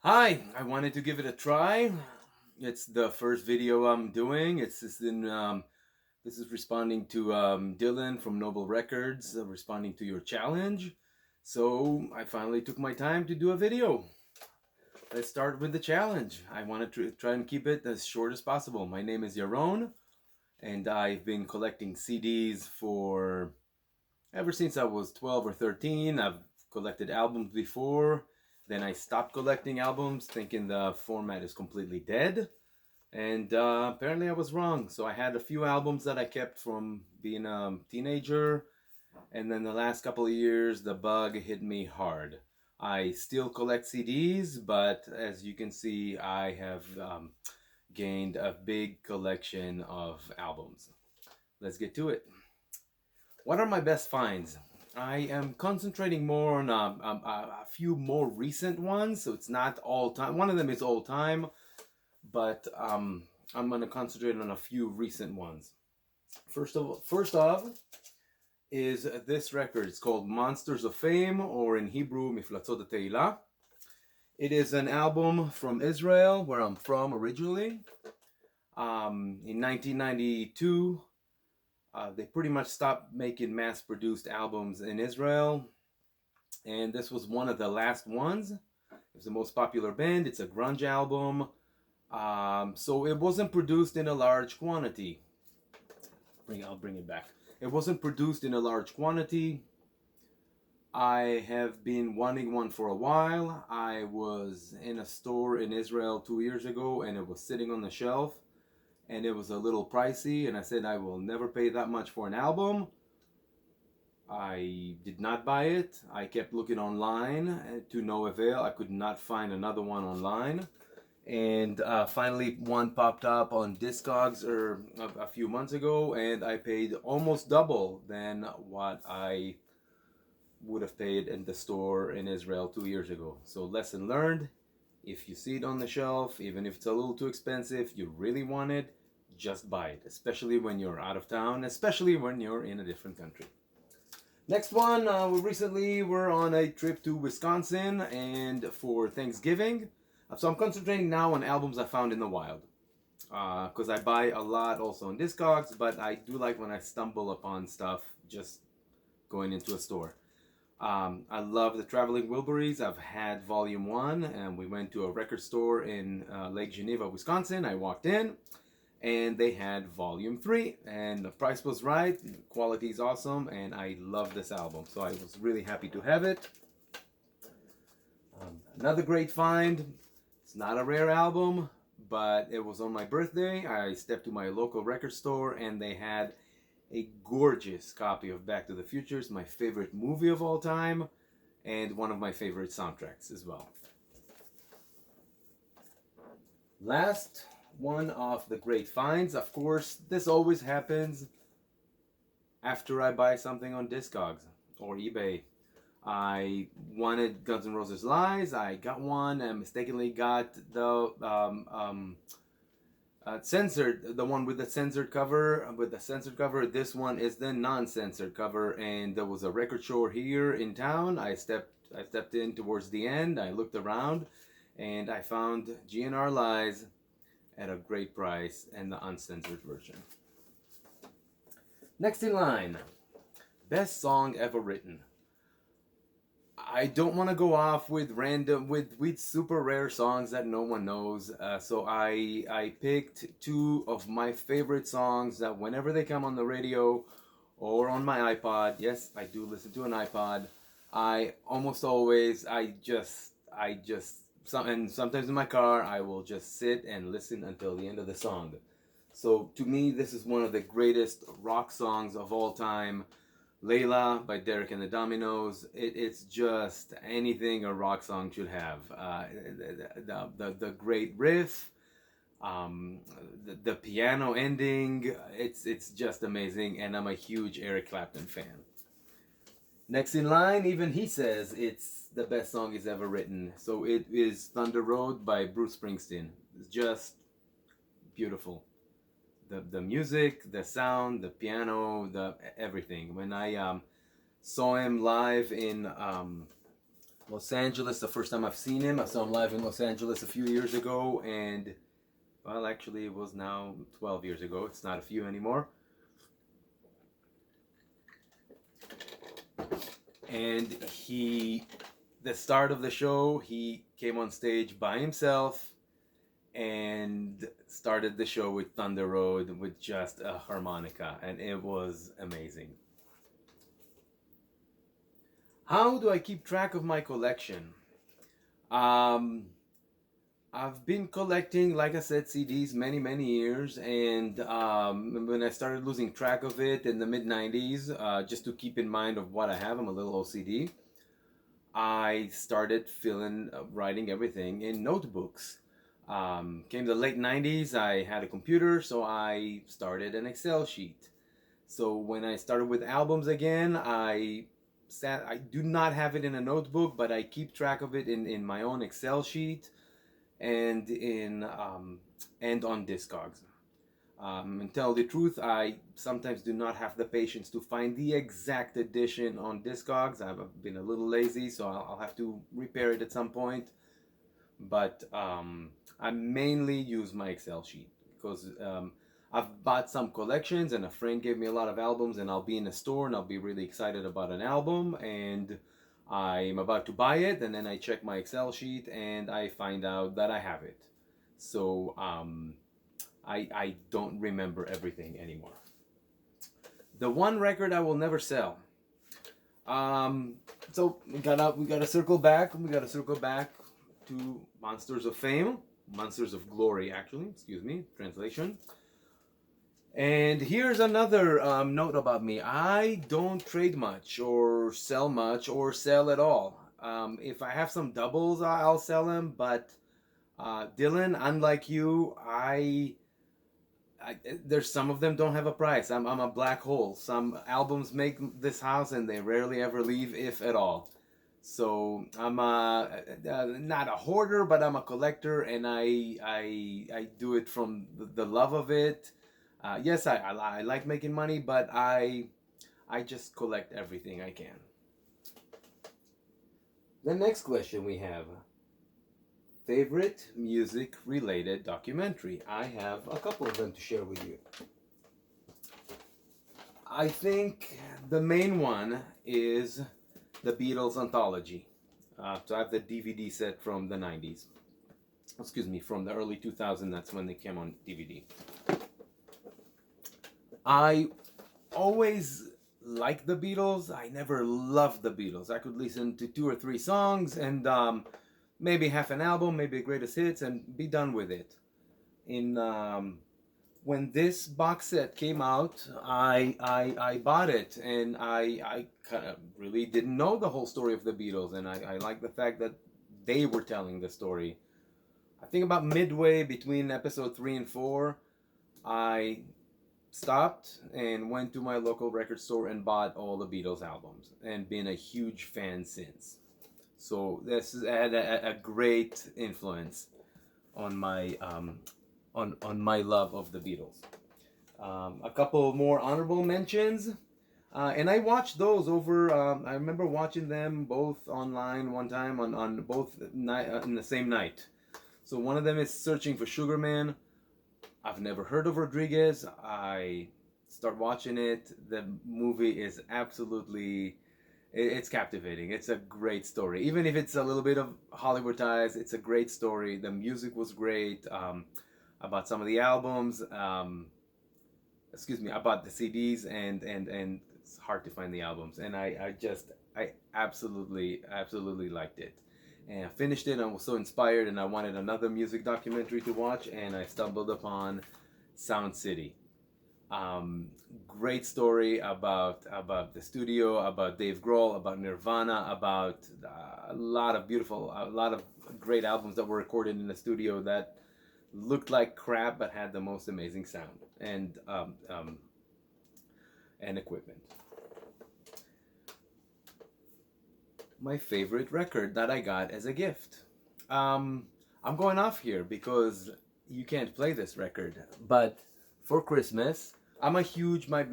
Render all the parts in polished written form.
Hi, I wanted to give it a try. It's the first video I'm doing. This is responding to Dylan from Noble Records, responding to your challenge. So I finally took my time to do a video. Let's start with the challenge. I want to try and keep it as short as possible. My name is Yaron, and I've been collecting CDs for ever since I was 12 or 13. I've collected albums before. Then I stopped collecting albums, thinking the format is completely dead. And apparently I was wrong. So I had a few albums that I kept from being a teenager. And then the last couple of years, the bug hit me hard. I still collect CDs, but as you can see, I have gained a big collection of albums. Let's get to it. What are my best finds? I am concentrating more on a few more recent ones, so it's not all time. One of them is all time, but I'm going to concentrate on a few recent ones. First off is this record. It's called Monsters of Fame, or in Hebrew, Miflatzot HaTeila. It is an album from Israel, where I'm from originally. In 1992, they pretty much stopped making mass-produced albums in Israel, and this was one of the last ones. It was the most popular band. It's a grunge album, so it wasn't produced in a large quantity. I'll bring it back. It wasn't produced in a large quantity. I have been wanting one for a while. I was in a store in Israel 2 years ago, and it was sitting on the shelf, and it was a little pricey, and I said I will never pay that much for an album. I did not buy it. I kept looking online to no avail. I could not find another one online. And finally one popped up on Discogs a few months ago, and I paid almost double than what I would have paid in the store in Israel 2 years ago. So lesson learned, if you see it on the shelf, even if it's a little too expensive, you really want it, just buy it, especially when you're out of town, especially when you're in a different country. Next one, we recently were on a trip to Wisconsin and for Thanksgiving. So I'm concentrating now on albums I found in the wild. Because I buy a lot also on Discogs, but I do like when I stumble upon stuff just going into a store. I love the Traveling Wilburys. I've had Volume 1, and we went to a record store in Lake Geneva, Wisconsin. I walked in, and they had Volume 3, and the price was right, the quality is awesome, and I love this album, so I was really happy to have it. Another great find. It's not a rare album, but it was on my birthday. I stepped to my local record store, and they had a gorgeous copy of Back to the Future. It's my favorite movie of all time, and one of my favorite soundtracks as well. Last one of the great finds. Of course, this always happens after I buy something on Discogs or eBay. I wanted Guns N' Roses Lies. I got one and mistakenly got the censored, the one with the censored cover. This one is the non-censored cover, and there was a record store here in town. I stepped in towards the end. I looked around, and I found GNR Lies at a great price and the uncensored version. Next in line, best song ever written. I don't want to go off with with super rare songs that no one knows. So I picked two of my favorite songs that whenever they come on the radio or on my iPod, yes, I do listen to an iPod. I almost always, and sometimes in my car, I will just sit and listen until the end of the song. So to me, this is one of the greatest rock songs of all time. Layla by Derek and the Dominos. It's just anything a rock song should have. The great riff, the piano ending. It's just amazing, and I'm a huge Eric Clapton fan. Next in line, even he says it's the best song he's ever written. So it is Thunder Road by Bruce Springsteen. It's just beautiful. The music, the sound, the piano, the everything. When I saw him live in Los Angeles, the first time I've seen him. I saw him live in Los Angeles a few years ago, and well, actually, it was now 12 years ago. It's not a few anymore. And the start of the show, he came on stage by himself and started the show with Thunder Road with just a harmonica, and it was amazing. How do I keep track of my collection? I've been collecting, like I said, CDs many years, and when I started losing track of it in the mid 90s, just to keep in mind of what I have, I'm a little OCD. I started writing everything in notebooks. Came the late 90s, I had a computer, so I started an Excel sheet. So when I started with albums again, I do not have it in a notebook, but I keep track of it in my own Excel sheet and and on Discogs. And tell the truth, I sometimes do not have the patience to find the exact edition on Discogs. I've been a little lazy, so I'll have to repair it at some point. But I mainly use my Excel sheet because I've bought some collections, and a friend gave me a lot of albums, and I'll be in a store and I'll be really excited about an album, and I'm about to buy it, and then I check my Excel sheet and I find out that I have it. So I don't remember everything anymore. The one record I will never sell. So we gotta circle back. We gotta circle back to Monsters of Fame, Monsters of Glory, actually. Excuse me, translation. And here's another note about me. I don't trade much or sell at all. If I have some doubles, I'll sell them. But Dylan, unlike you, there's some of them don't have a price. I'm a black hole. Some albums make this house and they rarely ever leave, if at all. So I'm not a hoarder, but I'm a collector, and I do it from the love of it. Yes, I like making money, but I just collect everything I can. The next question we have: favorite music-related documentary. I have a couple of them to share with you. I think the main one is the Beatles anthology. So I have the DVD set from the 90s. Excuse me, from the early 2000s. That's when they came on DVD. I always liked the Beatles. I never loved the Beatles. I could listen to 2 or 3 songs and maybe half an album, maybe greatest hits, and be done with it. When this box set came out, I bought it, and I kind of really didn't know the whole story of the Beatles, and I like the fact that they were telling the story. I think about midway between episode 3 and 4, I stopped and went to my local record store and bought all the Beatles albums, and been a huge fan since. So this has had a great influence on my on my love of the Beatles. A couple more honorable mentions, and I watched those over. I remember watching them both online one time on both in the same night. So one of them is Searching for Sugar Man. I've never heard of Rodriguez. I start watching it. The movie is absolutely, it's captivating. It's a great story. Even if it's a little bit of Hollywoodized, it's a great story. The music was great. About some of the albums. Excuse me, I bought the CDs, and it's hard to find the albums. And I absolutely liked it. And I finished it, and I was so inspired, and I wanted another music documentary to watch, and I stumbled upon Sound City. Great story about the studio, about Dave Grohl, about Nirvana, about a lot of great albums that were recorded in the studio that looked like crap but had the most amazing sound and equipment. My favorite record that I got as a gift. I'm going off here because you can't play this record, but for Christmas, I'm a huge, my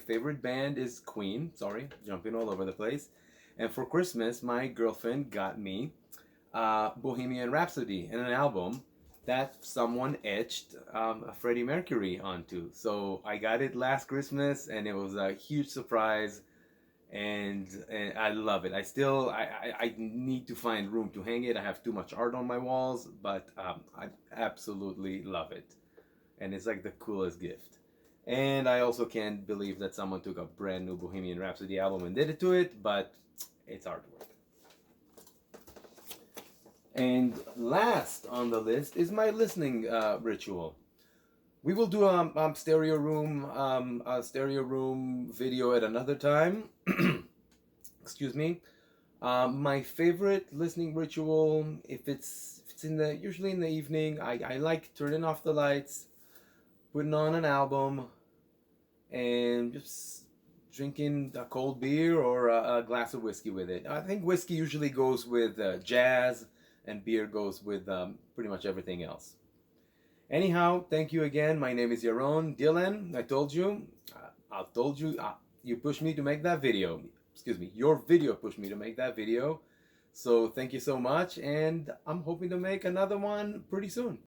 favorite band is Queen. Sorry, jumping all over the place. And for Christmas, my girlfriend got me Bohemian Rhapsody and an album that someone etched a Freddie Mercury onto. So I got it last Christmas, and it was a huge surprise. And I love it. I need to find room to hang it. I have too much art on my walls, but I absolutely love it, and it's like the coolest gift. And I also can't believe that someone took a brand new Bohemian Rhapsody album and did it to it, but it's artwork. And last on the list is my listening ritual. We will do a stereo room video at another time. Excuse me. My favorite listening ritual, if it's usually in the evening, I like turning off the lights, putting on an album, and just drinking a cold beer or a glass of whiskey with it. I think whiskey usually goes with jazz, and beer goes with pretty much everything else. Anyhow, thank you again. My name is Yaron. Dylan, you pushed me to make that video. Excuse me, your video pushed me to make that video. So thank you so much, and I'm hoping to make another one pretty soon.